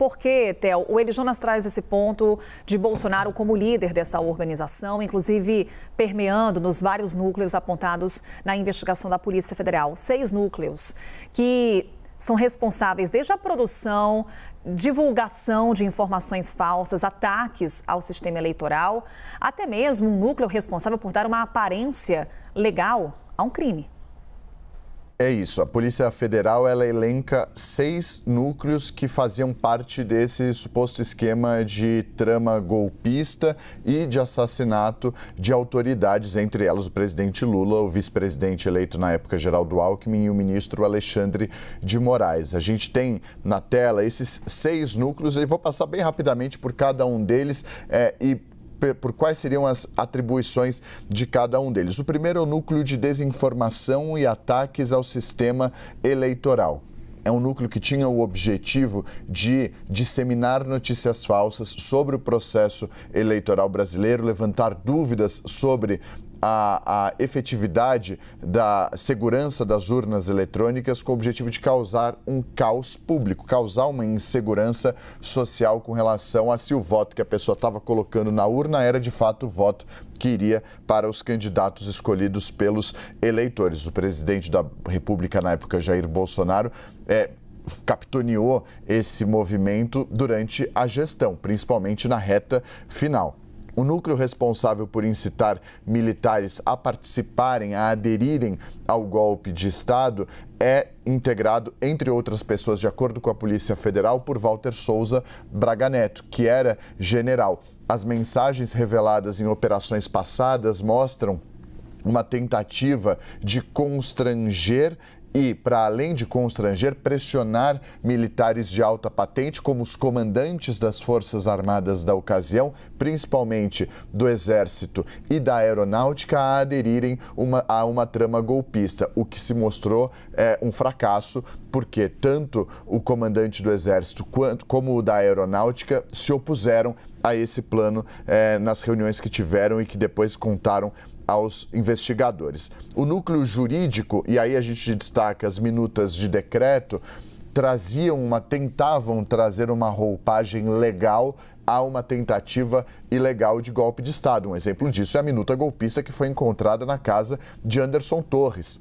Por quê, Theo? O Eli Jonas traz esse ponto de Bolsonaro como líder dessa organização, inclusive permeando nos vários núcleos apontados na investigação da Polícia Federal. 6 núcleos que são responsáveis desde a produção, divulgação de informações falsas, ataques ao sistema eleitoral, até mesmo um núcleo responsável por dar uma aparência legal a um crime. É isso, a Polícia Federal ela elenca 6 núcleos que faziam parte desse suposto esquema de trama golpista e de assassinato de autoridades, entre elas o presidente Lula, o vice-presidente eleito na época, Geraldo Alckmin, e o ministro Alexandre de Moraes. A gente tem na tela esses 6 núcleos e vou passar bem rapidamente por cada um deles e por quais seriam as atribuições de cada um deles. O primeiro é o núcleo de desinformação e ataques ao sistema eleitoral. É um núcleo que tinha o objetivo de disseminar notícias falsas sobre o processo eleitoral brasileiro, levantar dúvidas sobre a efetividade da segurança das urnas eletrônicas com o objetivo de causar um caos público, causar uma insegurança social com relação a se o voto que a pessoa estava colocando na urna era de fato o voto que iria para os candidatos escolhidos pelos eleitores. O presidente da República na época, Jair Bolsonaro, capitaneou esse movimento durante a gestão, principalmente na reta final. O núcleo responsável por incitar militares a participarem, a aderirem ao golpe de Estado é integrado, entre outras pessoas, de acordo com a Polícia Federal, por Walter Souza Braga Neto, que era general. As mensagens reveladas em operações passadas mostram uma tentativa de constranger e, para além de constranger, pressionar militares de alta patente, como os comandantes das Forças Armadas da ocasião, principalmente do Exército e da Aeronáutica, a aderirem a uma trama golpista, o que se mostrou um fracasso, porque tanto o comandante do Exército como o da Aeronáutica se opuseram a esse plano nas reuniões que tiveram e que depois contaram aos investigadores. O núcleo jurídico, e aí a gente destaca as minutas de decreto, tentavam trazer uma roupagem legal a uma tentativa ilegal de golpe de Estado. Um exemplo disso é a minuta golpista que foi encontrada na casa de Anderson Torres,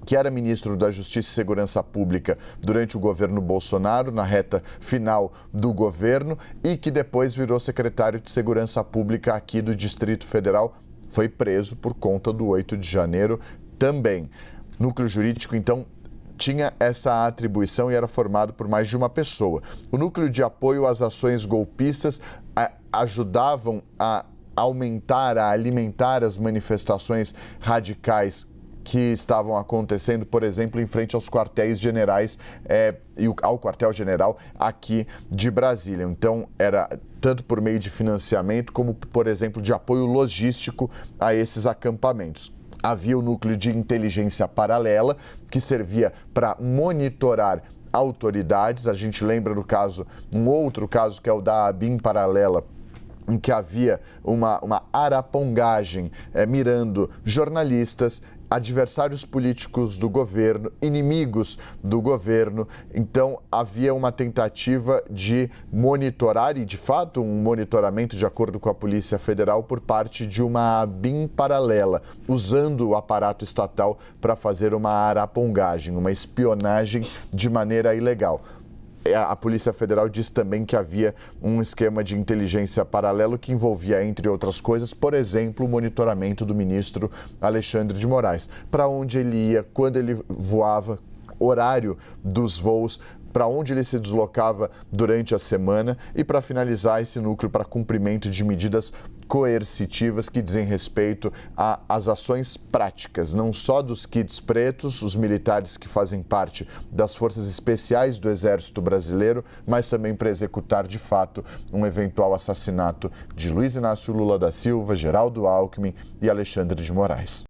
que era ministro da Justiça e Segurança Pública durante o governo Bolsonaro, na reta final do governo, e que depois virou secretário de Segurança Pública aqui do Distrito Federal. Foi preso por conta do 8 de janeiro também. Núcleo jurídico, então, tinha essa atribuição e era formado por mais de uma pessoa. O núcleo de apoio às ações golpistas ajudavam a aumentar, a alimentar as manifestações radicais que estavam acontecendo, por exemplo, em frente aos quartéis generais e ao quartel-general aqui de Brasília. Então, era tanto por meio de financiamento como, por exemplo, de apoio logístico a esses acampamentos. Havia o núcleo de inteligência paralela, que servia para monitorar autoridades. A gente lembra do caso, um outro caso, que é o da ABIN paralela, em que havia uma arapongagem mirando jornalistas, adversários políticos do governo, inimigos do governo. Então, havia uma tentativa de monitorar, e de fato um monitoramento, de acordo com a Polícia Federal, por parte de uma ABIN paralela, usando o aparato estatal para fazer uma arapongagem, uma espionagem de maneira ilegal. A Polícia Federal diz também que havia um esquema de inteligência paralelo que envolvia, entre outras coisas, por exemplo, o monitoramento do ministro Alexandre de Moraes. Para onde ele ia, quando ele voava, horário dos voos, para onde ele se deslocava durante a semana e, para finalizar, esse núcleo para cumprimento de medidas coercitivas que dizem respeito às ações práticas, não só dos kits pretos, os militares que fazem parte das forças especiais do Exército Brasileiro, mas também para executar de fato um eventual assassinato de Luiz Inácio Lula da Silva, Geraldo Alckmin e Alexandre de Moraes.